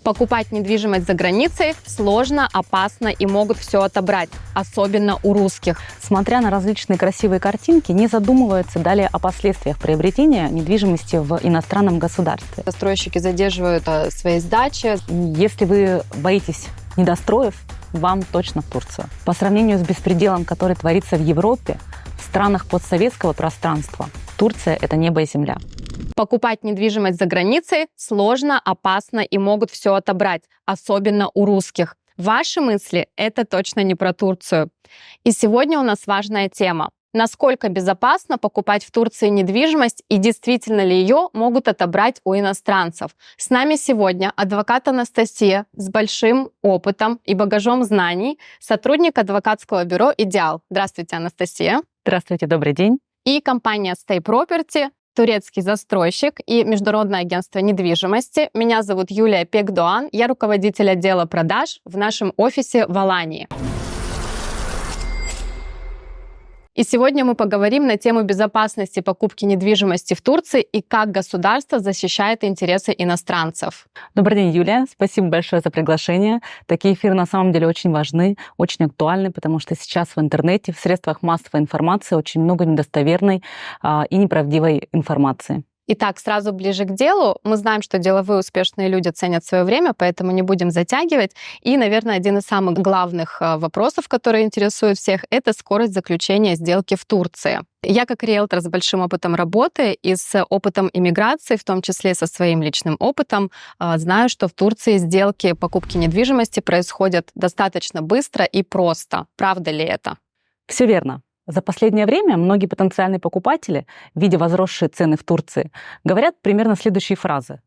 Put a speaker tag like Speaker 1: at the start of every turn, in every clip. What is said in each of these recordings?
Speaker 1: Покупать недвижимость за границей сложно, опасно и могут все отобрать, особенно у русских.
Speaker 2: Смотря на различные красивые картинки, не задумываются далее о последствиях приобретения недвижимости в иностранном государстве.
Speaker 1: Застройщики задерживают свои сдачи.
Speaker 2: Если вы боитесь недостроев, вам точно в Турцию. По сравнению с беспределом, который творится в Европе, в странах постсоветского пространства, Турция – это небо и земля.
Speaker 1: Покупать недвижимость за границей сложно, опасно и могут все отобрать, особенно у русских. Ваши мысли – это точно не про Турцию. И сегодня у нас важная тема. Насколько безопасно покупать в Турции недвижимость и действительно ли ее могут отобрать у иностранцев? С нами сегодня адвокат Анастасия с большим опытом и багажом знаний, сотрудник адвокатского бюро «Идеал». Здравствуйте, Анастасия.
Speaker 2: Здравствуйте, добрый день.
Speaker 1: И компания Stay Property, турецкий застройщик и международное агентство недвижимости. Меня зовут Юлия Пекдоан, я руководитель отдела продаж в нашем офисе в Алании. И сегодня мы поговорим на тему безопасности покупки недвижимости в Турции и как государство защищает интересы иностранцев.
Speaker 2: Добрый день, Юлия. Спасибо большое за приглашение. Такие эфиры на самом деле очень важны, очень актуальны, потому что сейчас в интернете, в средствах массовой информации очень много недостоверной и неправдивой информации.
Speaker 1: Итак, сразу ближе к делу. Мы знаем, что деловые успешные люди ценят свое время, поэтому не будем затягивать. И, наверное, один из самых главных вопросов, которые интересуют всех, это скорость заключения сделки в Турции. Я как риэлтор с большим опытом работы и с опытом иммиграции, в том числе со своим личным опытом, знаю, что в Турции сделки покупки недвижимости происходят достаточно быстро и просто. Правда ли это?
Speaker 2: Все верно. За последнее время многие потенциальные покупатели, видя возросшие цены в Турции, говорят примерно следующие фразы.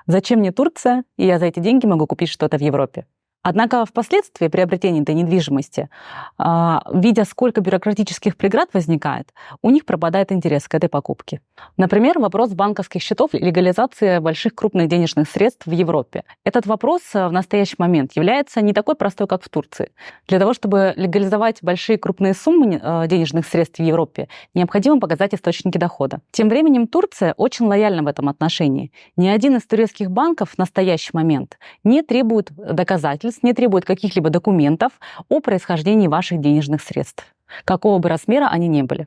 Speaker 2: «Зачем мне Турция, и я за эти деньги могу купить что-то в Европе?» Однако впоследствии приобретения этой недвижимости, видя, сколько бюрократических преград возникает, у них пропадает интерес к этой покупке. Например, вопрос банковских счетов и легализации больших крупных денежных средств в Европе. Этот вопрос в настоящий момент является не такой простой, как в Турции. Для того, чтобы легализовать большие крупные суммы денежных средств в Европе, необходимо показать источники дохода. Тем временем Турция очень лояльна в этом отношении. Ни один из турецких банков в настоящий момент не требует доказательств, не требует каких-либо документов о происхождении ваших денежных средств, какого бы размера они ни были.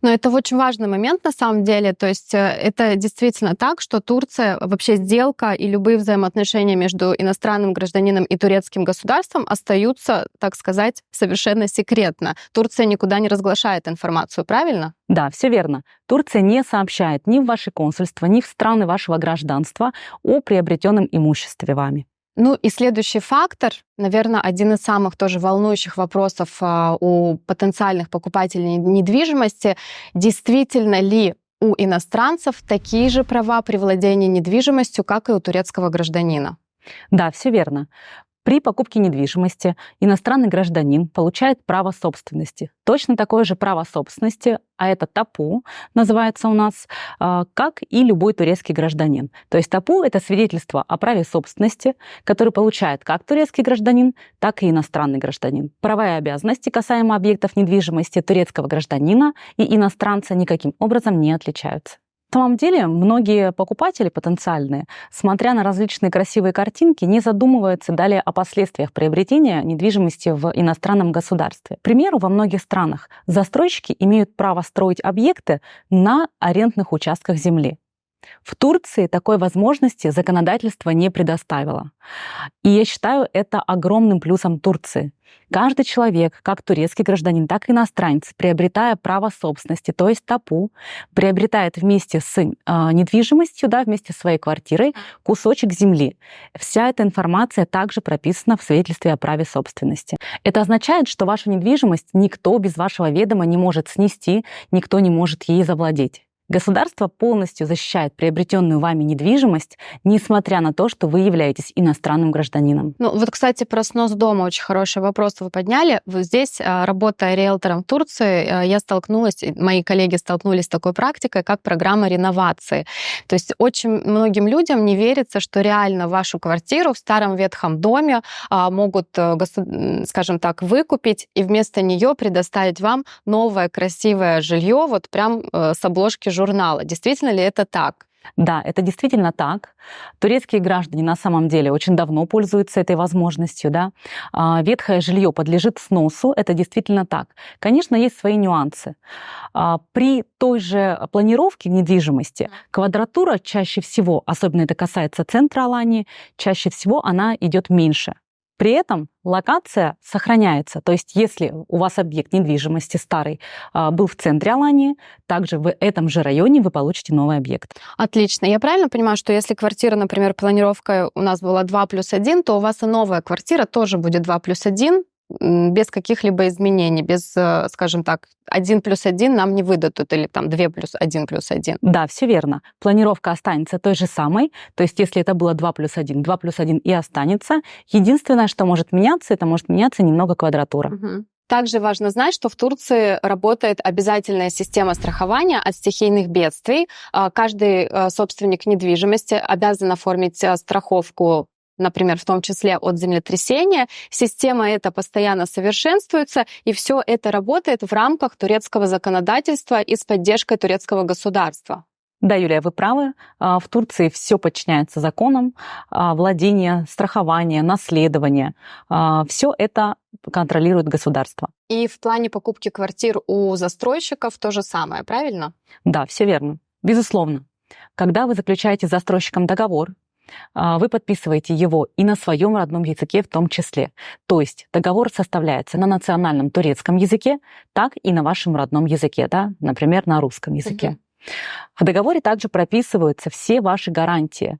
Speaker 1: Но это очень важный момент на самом деле. То есть это действительно так, что Турция, вообще сделка и любые взаимоотношения между иностранным гражданином и турецким государством остаются, так сказать, совершенно секретно. Турция никуда не разглашает информацию, правильно?
Speaker 2: Да, все верно. Турция не сообщает ни в ваше консульство, ни в страны вашего гражданства о приобретенном имуществе вами.
Speaker 1: Ну и следующий фактор, наверное, один из самых тоже волнующих вопросов у потенциальных покупателей недвижимости. Действительно ли у иностранцев такие же права при владении недвижимостью, как и у турецкого гражданина?
Speaker 2: Да, все верно. При покупке недвижимости иностранный гражданин получает право собственности. Точно такое же право собственности, а это тапу, называется у нас, как и любой турецкий гражданин. То есть тапу — это свидетельство о праве собственности, которое получает как турецкий гражданин, так и иностранный гражданин. Права и обязанности касаемо объектов недвижимости турецкого гражданина и иностранца никаким образом не отличаются. На самом деле, многие покупатели потенциальные, смотря на различные красивые картинки, не задумываются далее о последствиях приобретения недвижимости в иностранном государстве. К примеру, во многих странах застройщики имеют право строить объекты на арендных участках земли. В Турции такой возможности законодательство не предоставило. И я считаю это огромным плюсом Турции. Каждый человек, как турецкий гражданин, так и иностранец, приобретая право собственности, то есть тапу, приобретает вместе с недвижимостью, вместе с своей квартирой кусочек земли. Вся эта информация также прописана в свидетельстве о праве собственности. Это означает, что вашу недвижимость никто без вашего ведома не может снести, никто не может ей завладеть. Государство полностью защищает приобретенную вами недвижимость, несмотря на то, что вы являетесь иностранным гражданином.
Speaker 1: Ну вот, кстати, про снос дома очень хороший вопрос вы подняли. Вот здесь, работая риэлтором в Турции, я столкнулась, мои коллеги столкнулись с такой практикой, как программа реновации. То есть очень многим людям не верится, что реально вашу квартиру в старом ветхом доме могут, скажем так, выкупить и вместо нее предоставить вам новое красивое жилье, вот прям с обложки журнала. Действительно ли это так?
Speaker 2: Да, это действительно так. Турецкие граждане на самом деле очень давно пользуются этой возможностью. Да? Ветхое жилье подлежит сносу, это действительно так. Конечно, есть свои нюансы. При той же планировке недвижимости квадратура чаще всего, особенно это касается центра Алании, чаще всего она идет меньше. При этом локация сохраняется. То есть если у вас объект недвижимости старый был в центре Алании, также в этом же районе вы получите новый объект.
Speaker 1: Отлично. Я правильно понимаю, что если квартира, например, планировка у нас была 2+1, то у вас и новая квартира тоже будет 2+1, без каких-либо изменений, без, скажем так, 1+1 нам не выдадут, или там 2+1+1.
Speaker 2: Да, все верно. Планировка останется той же самой. То есть если это было 2+1, 2+1 и останется. Единственное, что может меняться, это может меняться немного квадратура.
Speaker 1: Угу. Также важно знать, что в Турции работает обязательная система страхования от стихийных бедствий. Каждый собственник недвижимости обязан оформить страховку, например, в том числе от землетрясения. Система эта постоянно совершенствуется, и все это работает в рамках турецкого законодательства и с поддержкой турецкого государства.
Speaker 2: Да, Юлия, вы правы. В Турции все подчиняется законам. Владение, страхование, наследование. Все это контролирует государство.
Speaker 1: И в плане покупки квартир у застройщиков то же самое, правильно?
Speaker 2: Да, все верно. Безусловно. Когда вы заключаете с застройщиком договор, вы подписываете его и на своем родном языке в том числе. То есть договор составляется на национальном турецком языке, так и на вашем родном языке, да? Например, на русском языке. В договоре также прописываются все ваши гарантии,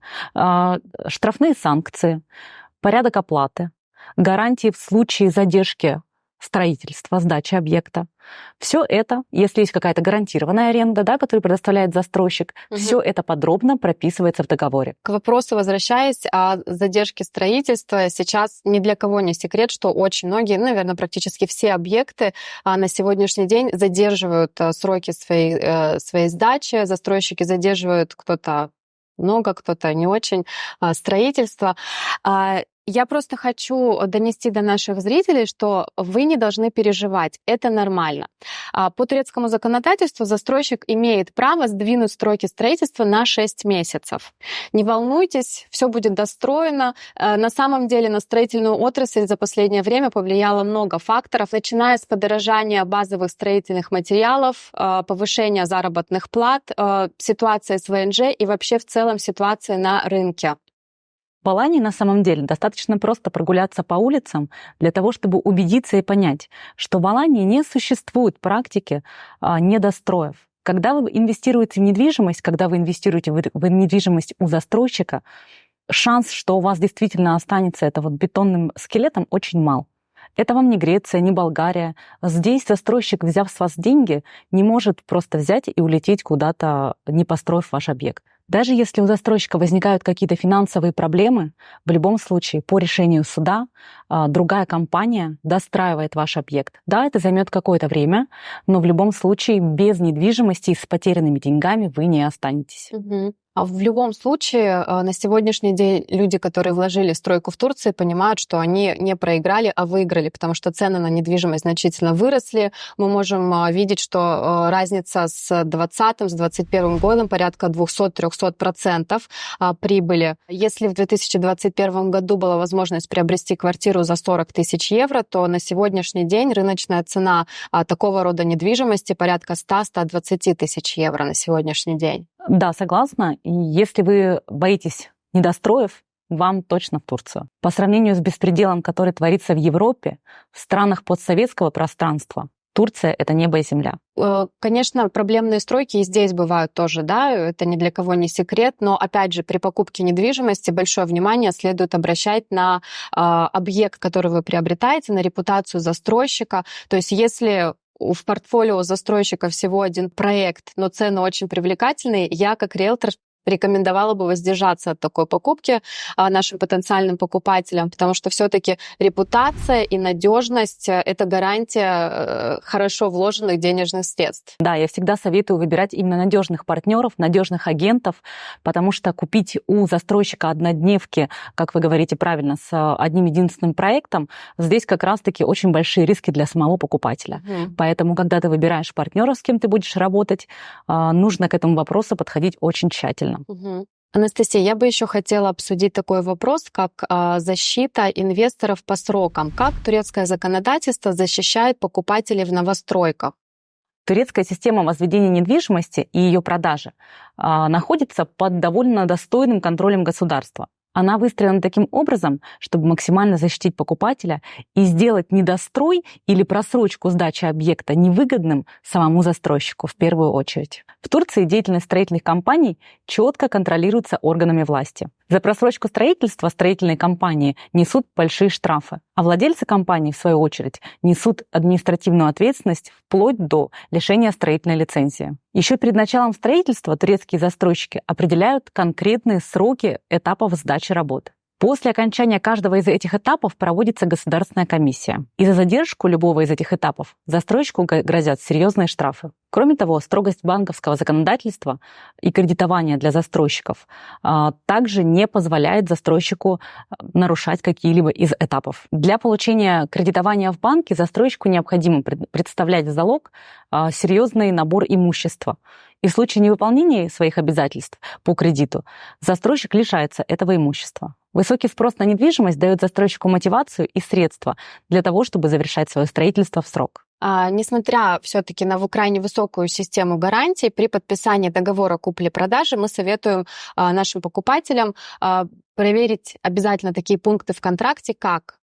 Speaker 2: штрафные санкции, порядок оплаты, гарантии в случае задержки строительства, сдачи объекта. Все это, если есть какая-то гарантированная аренда, да, которую предоставляет застройщик, все это подробно прописывается в договоре.
Speaker 1: К вопросу возвращаясь о задержке строительства, сейчас ни для кого не секрет, что очень многие, наверное, практически все объекты на сегодняшний день задерживают сроки своей сдачи, застройщики задерживают кто-то много, кто-то не очень строительство. Я просто хочу донести до наших зрителей, что вы не должны переживать. Это нормально. По турецкому законодательству застройщик имеет право сдвинуть сроки строительства на 6 месяцев. Не волнуйтесь, все будет достроено. На самом деле на строительную отрасль за последнее время повлияло много факторов, начиная с подорожания базовых строительных материалов, повышения заработных плат, ситуация с ВНЖ и вообще в целом ситуация на рынке.
Speaker 2: В Алании на самом деле достаточно просто прогуляться по улицам для того, чтобы убедиться и понять, что в Алании не существует практики недостроев. Когда вы инвестируете в недвижимость, когда вы инвестируете в недвижимость у застройщика, шанс, что у вас действительно останется это вот бетонным скелетом, очень мал. Это вам не Греция, не Болгария. Здесь застройщик, взяв с вас деньги, не может просто взять и улететь куда-то, не построив ваш объект. Даже если у застройщика возникают какие-то финансовые проблемы, в любом случае по решению суда другая компания достраивает ваш объект. Да, это займет какое-то время, но в любом случае без недвижимости и с потерянными деньгами вы не останетесь.
Speaker 1: А в любом случае, на сегодняшний день люди, которые вложили в стройку в Турции, понимают, что они не проиграли, а выиграли, потому что цены на недвижимость значительно выросли. Мы можем видеть, что разница с 2020, с 2021 годом порядка 200-300% прибыли. Если в 2021 году была возможность приобрести квартиру за 40 тысяч евро, то на сегодняшний день рыночная цена такого рода недвижимости порядка 100-120 тысяч евро на сегодняшний день.
Speaker 2: Да, согласна. И если вы боитесь недостроев, вам точно в Турцию. По сравнению с беспределом, который творится в Европе, в странах постсоветского пространства, Турция — это небо и земля.
Speaker 1: Конечно, проблемные стройки и здесь бывают тоже, да, это ни для кого не секрет, но, опять же, при покупке недвижимости большое внимание следует обращать на объект, который вы приобретаете, на репутацию застройщика. То есть если в портфолио застройщика всего один проект, но цены очень привлекательные, я как риэлтор рекомендовала бы воздержаться от такой покупки нашим потенциальным покупателям, потому что все-таки репутация и надежность — это гарантия хорошо вложенных денежных средств.
Speaker 2: Да, я всегда советую выбирать именно надежных партнеров, надежных агентов, потому что купить у застройщика однодневки, как вы говорите правильно, с одним единственным проектом, здесь как раз-таки очень большие риски для самого покупателя. Поэтому, когда ты выбираешь партнера, с кем ты будешь работать, нужно к этому вопросу подходить очень тщательно. нормально.
Speaker 1: Анастасия, я бы еще хотела обсудить такой вопрос, как защита инвесторов по срокам. Как турецкое законодательство защищает покупателей в новостройках?
Speaker 2: Турецкая система возведения недвижимости и ее продажи находится под довольно достойным контролем государства. Она выстроена таким образом, чтобы максимально защитить покупателя и сделать недострой или просрочку сдачи объекта невыгодным самому застройщику в первую очередь. В Турции деятельность строительных компаний четко контролируется органами власти. За просрочку строительства строительные компании несут большие штрафы, а владельцы компаний, в свою очередь, несут административную ответственность вплоть до лишения строительной лицензии. Еще перед началом строительства турецкие застройщики определяют конкретные сроки этапов сдачи работ. После окончания каждого из этих этапов проводится государственная комиссия. И за задержку любого из этих этапов застройщику грозят серьезные штрафы. Кроме того, строгость банковского законодательства и кредитования для застройщиков также не позволяет застройщику нарушать какие-либо из этапов. Для получения кредитования в банке застройщику необходимо представлять в залог серьезный набор имущества. И в случае невыполнения своих обязательств по кредиту застройщик лишается этого имущества. Высокий спрос на недвижимость дает застройщику мотивацию и средства для того, чтобы завершать свое строительство в срок.
Speaker 1: Несмотря все-таки на крайне высокую систему гарантий, при подписании договора купли-продажи мы советуем нашим покупателям проверить обязательно такие пункты в контракте, как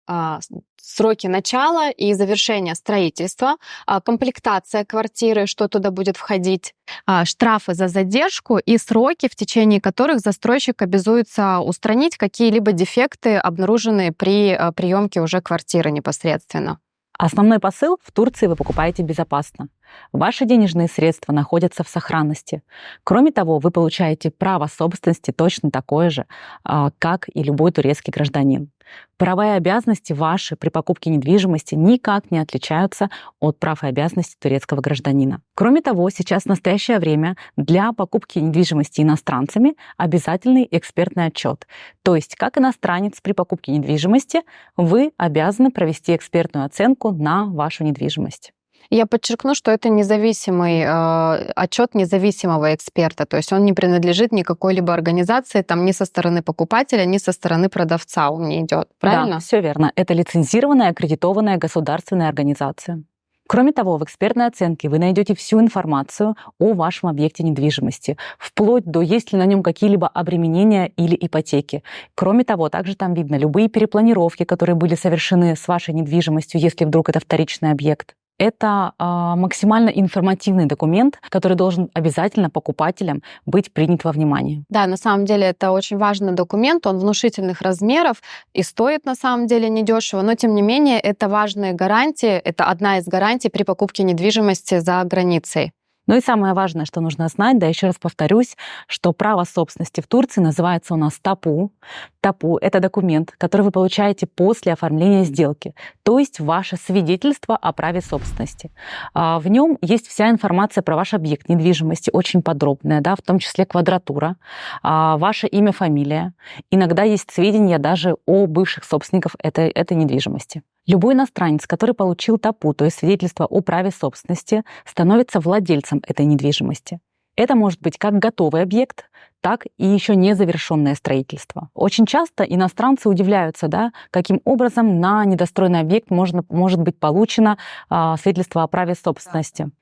Speaker 1: сроки начала и завершения строительства, комплектация квартиры, что туда будет входить, штрафы за задержку и сроки, в течение которых застройщик обязуется устранить какие-либо дефекты, обнаруженные при приемке уже квартиры непосредственно.
Speaker 2: Основной посыл: в Турции вы покупаете безопасно. Ваши денежные средства находятся в сохранности. Кроме того, вы получаете право собственности точно такое же, как и любой турецкий гражданин. Права и обязанности ваши при покупке недвижимости никак не отличаются от прав и обязанностей турецкого гражданина. Кроме того, сейчас в настоящее время для покупки недвижимости иностранцами обязательный экспертный отчет. То есть, как иностранец при покупке недвижимости, вы обязаны провести экспертную оценку на вашу недвижимость.
Speaker 1: Я подчеркну, что это независимый отчет независимого эксперта, то есть он не принадлежит ни какой-либо организации, там ни со стороны покупателя, ни со стороны продавца он не идет, правильно?
Speaker 2: Да, все верно. Это лицензированная, аккредитованная государственная организация. Кроме того, в экспертной оценке вы найдете всю информацию о вашем объекте недвижимости, вплоть до есть ли на нем какие-либо обременения или ипотеки. Кроме того, также там видно любые перепланировки, которые были совершены с вашей недвижимостью, если вдруг это вторичный объект. Это максимально информативный документ, который должен обязательно покупателям быть принят во внимание.
Speaker 1: Да, на самом деле это очень важный документ, он внушительных размеров и стоит на самом деле недешево, но тем не менее это важные гарантии, это одна из гарантий при покупке недвижимости за границей.
Speaker 2: Ну и самое важное, что нужно знать, да, еще раз повторюсь, что право собственности в Турции называется у нас ТАПУ. ТАПУ — это документ, который вы получаете после оформления сделки, то есть ваше свидетельство о праве собственности. В нем есть вся информация про ваш объект недвижимости, очень подробная, да, в том числе квадратура, ваше имя, фамилия. Иногда есть сведения даже о бывших собственниках этой недвижимости. Любой иностранец, который получил ТАПУ, то есть свидетельство о праве собственности, становится владельцем этой недвижимости. Это может быть как готовый объект, так и еще не завершенное строительство. Очень часто иностранцы удивляются, да, каким образом на недостроенный объект может быть получено свидетельство о праве собственности.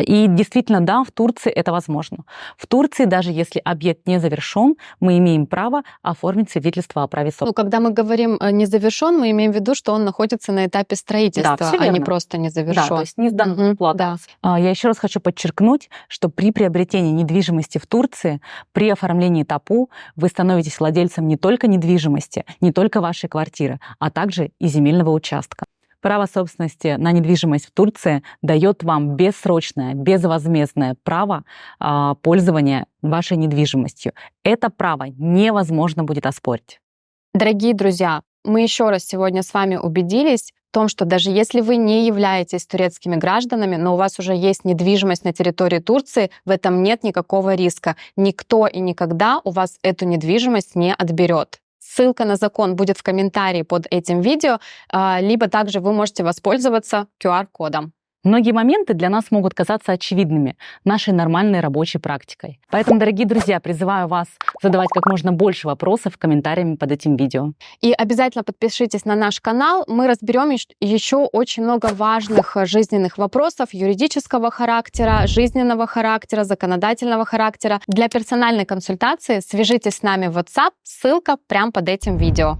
Speaker 2: И действительно, да, в Турции это возможно. В Турции, даже если объект не завершен, мы имеем право оформить свидетельство о праве собственности.
Speaker 1: Когда мы говорим не завершен, мы имеем в виду, что он находится на этапе строительства,
Speaker 2: да,
Speaker 1: а не просто не завершен.
Speaker 2: Да, то есть не сдан в эксплуатацию. Да. Я еще раз хочу подчеркнуть, что при приобретении недвижимости в Турции, при оформлении ТАПУ, вы становитесь владельцем не только недвижимости, не только вашей квартиры, а также и земельного участка. Право собственности на недвижимость в Турции дает вам бессрочное, безвозмездное право пользования вашей недвижимостью. Это право невозможно будет оспорить.
Speaker 1: Дорогие друзья, мы еще раз сегодня с вами убедились в том, что даже если вы не являетесь турецкими гражданами, но у вас уже есть недвижимость на территории Турции, в этом нет никакого риска. Никто и никогда у вас эту недвижимость не отберет. Ссылка на закон будет в комментарии под этим видео, либо также вы можете воспользоваться QR-кодом.
Speaker 2: Многие моменты для нас могут казаться очевидными, нашей нормальной рабочей практикой. Поэтому, дорогие друзья, призываю вас задавать как можно больше вопросов комментариями под этим видео.
Speaker 1: И обязательно подпишитесь на наш канал. Мы разберем еще очень много важных жизненных вопросов юридического характера, жизненного характера, законодательного характера. Для персональной консультации свяжитесь с нами в WhatsApp, ссылка прямо под этим видео.